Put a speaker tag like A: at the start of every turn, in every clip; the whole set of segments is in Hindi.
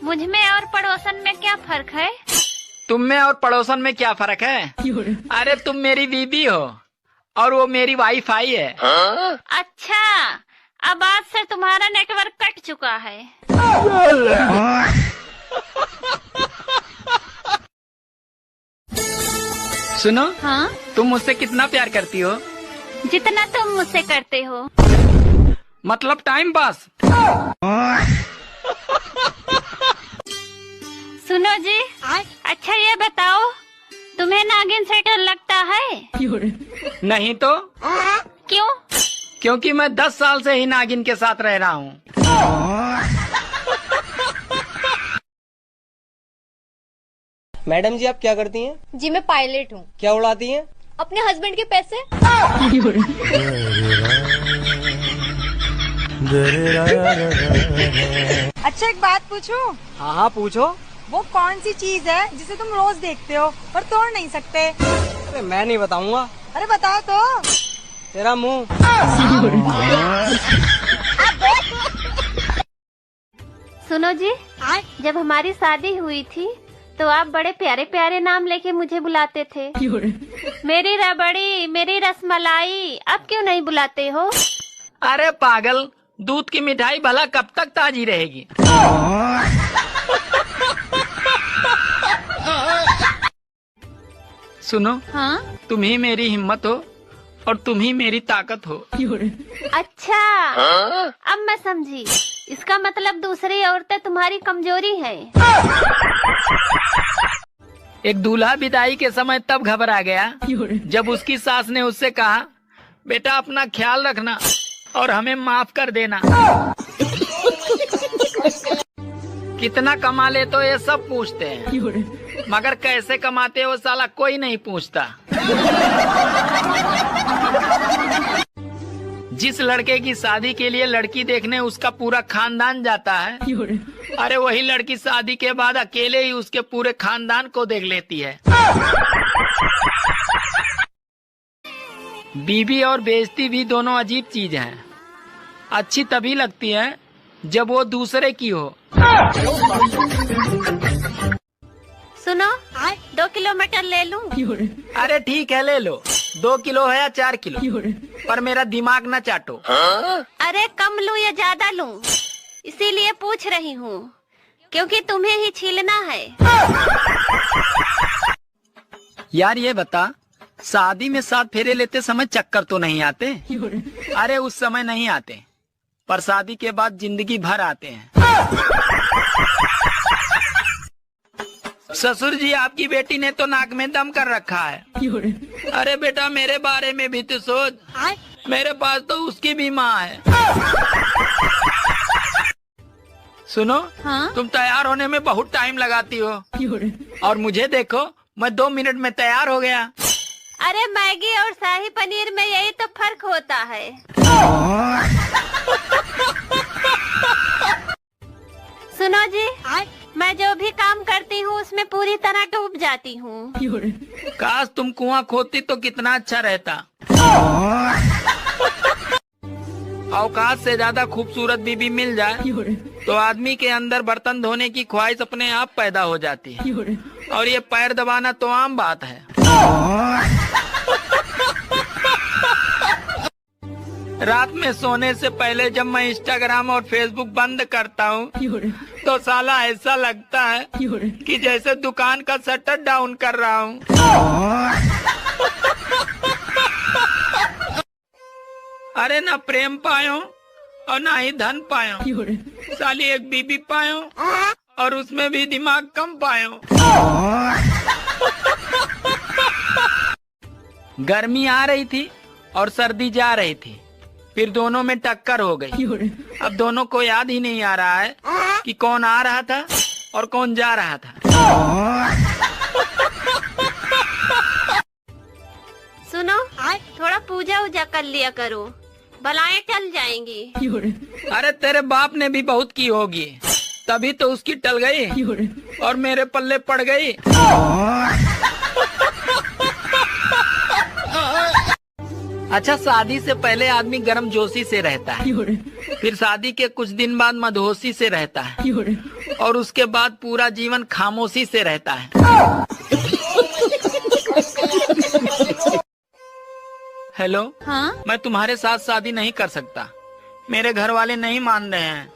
A: मुझ में और पड़ोसन में क्या फर्क है?
B: तुम में और पड़ोसन में क्या फर्क है? अरे तुम मेरी बीबी हो और वो मेरी वाईफाई है।
A: अच्छा, अब आज से तुम्हारा नेटवर्क कट चुका है।
B: सुनो,
A: हाँ?
B: तुम मुझसे कितना प्यार करती हो?
A: जितना तुम मुझसे करते हो।
B: मतलब टाइम पास।
A: सुनो जी, अच्छा ये बताओ, तुम्हें नागिन से डर लगता है?
B: नहीं तो?
A: क्यों?
B: क्योंकि मैं 10 साल से ही नागिन के साथ रह रहा हूँ।
C: मैडम जी आप क्या करती हैं?
D: जी मैं पायलट हूँ।
C: क्या उड़ाती हैं?
D: अपने हस्बैंड के पैसे।
E: अच्छा एक बात पूछूं?
C: हाँ हाँ पूछो।
E: वो कौन सी चीज है जिसे तुम रोज देखते हो पर तोड़ नहीं सकते?
C: अरे मैं नहीं बताऊंगा।
E: अरे बताओ तो।
C: तेरा मुंह।
A: सुनो जी, जब हमारी शादी हुई थी तो आप बड़े प्यारे प्यारे नाम लेके मुझे बुलाते थे। मेरी रबड़ी, मेरी रसमलाई, अब क्यों नहीं बुलाते हो?
B: अरे पागल, दूध की मिठाई भला कब तक ताजी रहेगी? सुनो,
A: हाँ?
B: तुम ही मेरी हिम्मत हो और तुम ही मेरी ताकत हो।
A: अच्छा, अब मैं समझी। इसका मतलब दूसरी औरतें तुम्हारी कमजोरी हैं।
B: एक दूल्हा विदाई के समय तब घबरा गया जब उसकी सास ने उससे कहा, बेटा अपना ख्याल रखना और हमें माफ कर देना। कितना कमा ले तो ये सब पूछते हैं, मगर कैसे कमाते हो साला कोई नहीं पूछता। जिस लड़के की शादी के लिए लड़की देखने उसका पूरा खानदान जाता है, अरे वही लड़की शादी के बाद अकेले ही उसके पूरे खानदान को देख लेती है। बीवी और बेइज्जती भी दोनों अजीब चीज हैं। अच्छी तभी लगती है जब वो दूसरे की हो।
A: सुनो, 2 किलोमीटर ले लूं?
B: अरे ठीक है ले लो, 2 किलो है या 4 किलो, पर मेरा दिमाग न चाटो।
A: अरे कम लूं या ज्यादा लूं? इसीलिए पूछ रही हूँ, क्योंकि तुम्हें ही छीलना है।
B: यार ये बता, शादी में 7 फेरे लेते समय चक्कर तो नहीं आते? अरे उस समय नहीं आते, पर शादी के बाद जिंदगी भर आते हैं। ससुर जी आपकी बेटी ने तो नाक में दम कर रखा है। अरे बेटा मेरे बारे में भी तो सोच, मेरे पास तो उसकी भी माँ है। सुनो,
A: हाँ?
B: तुम तैयार होने में बहुत टाइम लगाती हो और मुझे देखो, मैं 2 मिनट में तैयार हो गया।
A: अरे मैगी और शाही पनीर में यही तो फर्क होता है। सुनो जी, मैं जो भी काम करती हूँ उसमें पूरी तरह डूब जाती हूँ।
B: काश तुम कुआं खोदती तो कितना अच्छा रहता। औकात से ज्यादा खूबसूरत बीबी मिल जाए तो आदमी के अंदर बर्तन धोने की ख्वाहिश अपने आप पैदा हो जाती है, और ये पैर दबाना तो आम बात है। रात में सोने से पहले जब मैं इंस्टाग्राम और फेसबुक बंद करता हूँ तो साला ऐसा लगता है कि जैसे दुकान का शटर डाउन कर रहा हूँ। अरे ना प्रेम पायो और ना ही धन पायो, साली एक बीबी पायो और उसमें भी दिमाग कम पायो। गर्मी आ रही थी और सर्दी जा रही थी, फिर दोनों में टक्कर हो गई। अब दोनों को याद ही नहीं आ रहा है कि कौन आ रहा था और कौन जा रहा था।
A: सुनो, थोड़ा पूजा उजा कर लिया करो, बलाएं टल जाएंगी।
B: अरे तेरे बाप ने भी बहुत की होगी, तभी तो उसकी टल गई और मेरे पल्ले पड़ गई। अच्छा, शादी से पहले आदमी गर्म जोशी से रहता है, फिर शादी के कुछ दिन बाद मदहोशी से रहता है, और उसके बाद पूरा जीवन खामोशी से रहता है। हेलो।
D: हाँ?
B: मैं तुम्हारे साथ शादी नहीं कर सकता, मेरे घर वाले नहीं मान रहे हैं।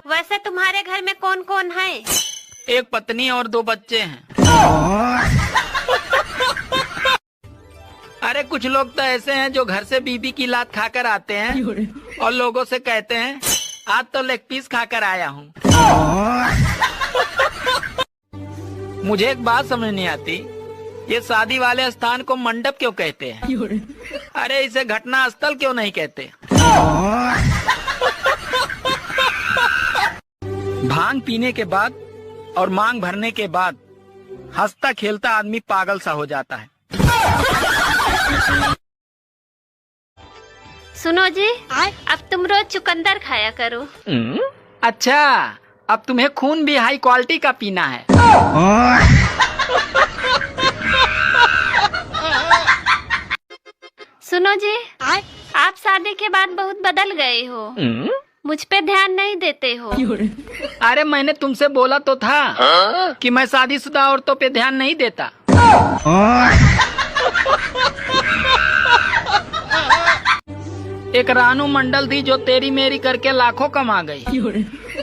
A: वैसे तुम्हारे घर में कौन कौन है?
B: एक पत्नी और 2 बच्चे हैं। अरे कुछ लोग तो ऐसे हैं जो घर से बीबी की लात खाकर आते हैं और लोगों से कहते हैं आज तो लेग पीस खाकर आया हूँ। मुझे एक बात समझ नहीं आती, ये शादी वाले स्थान को मंडप क्यों कहते हैं? अरे इसे घटना स्थल क्यों नहीं कहते? भांग पीने के बाद और मांग भरने के बाद हंसता खेलता आदमी पागल सा हो जाता है।
A: सुनो जी, अब तुम रोज चुकंदर खाया करो।
B: अच्छा, अब तुम्हें खून भी हाई क्वालिटी का पीना है।
A: सुनो जी, आप शादी के बाद बहुत बदल गए हो, मुझ पे ध्यान नहीं देते हो।
B: अरे मैंने तुमसे बोला तो था कि मैं शादीशुदा औरतों पे ध्यान नहीं देता। एक रानू मंडल थी जो तेरी मेरी करके लाखों कमा गई,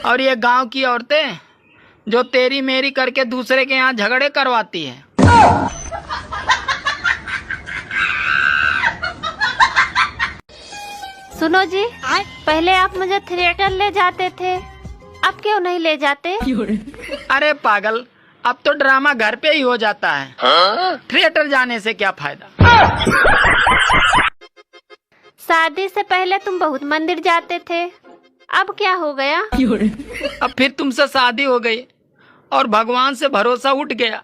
B: और ये गांव की औरतें जो तेरी मेरी करके दूसरे के यहाँ झगड़े करवाती है।
A: सुनो जी, पहले आप मुझे थिएटर ले जाते थे, अब क्यों नहीं ले जाते?
B: अरे पागल, अब तो ड्रामा घर पे ही हो जाता है, थिएटर जाने से क्या फायदा।
A: शादी से पहले तुम बहुत मंदिर जाते थे, अब क्या हो गया?
B: अब फिर तुमसे शादी हो गई और भगवान से भरोसा उठ गया।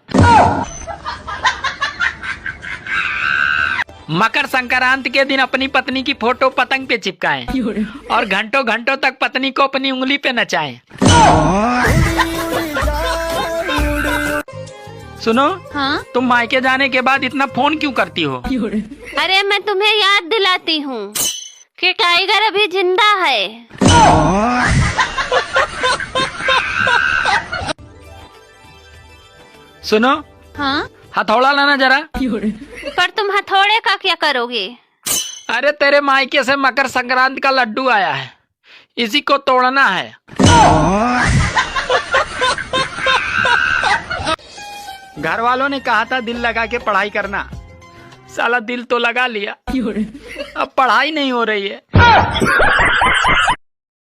B: मकर संक्रांति के दिन अपनी पत्नी की फोटो पतंग पे चिपकाएं और घंटों घंटों तक पत्नी को अपनी उंगली पे नचाएं। सुनो,
D: हाँ?
B: तुम मायके जाने के बाद इतना फोन क्यों करती हो?
A: अरे मैं तुम्हें याद दिलाती हूँ कि टाइगर अभी जिंदा है।
B: सुनो,
D: हाँ?
B: हथौड़ा लाना जरा।
A: पर तुम हथौड़े का क्या करोगे?
B: अरे तेरे मायके से मकर संक्रांति का लड्डू आया है, इसी को तोड़ना है। घर वालों ने कहा था दिल लगा के पढ़ाई करना, साला दिल तो लगा लिया, अब पढ़ाई नहीं हो रही है।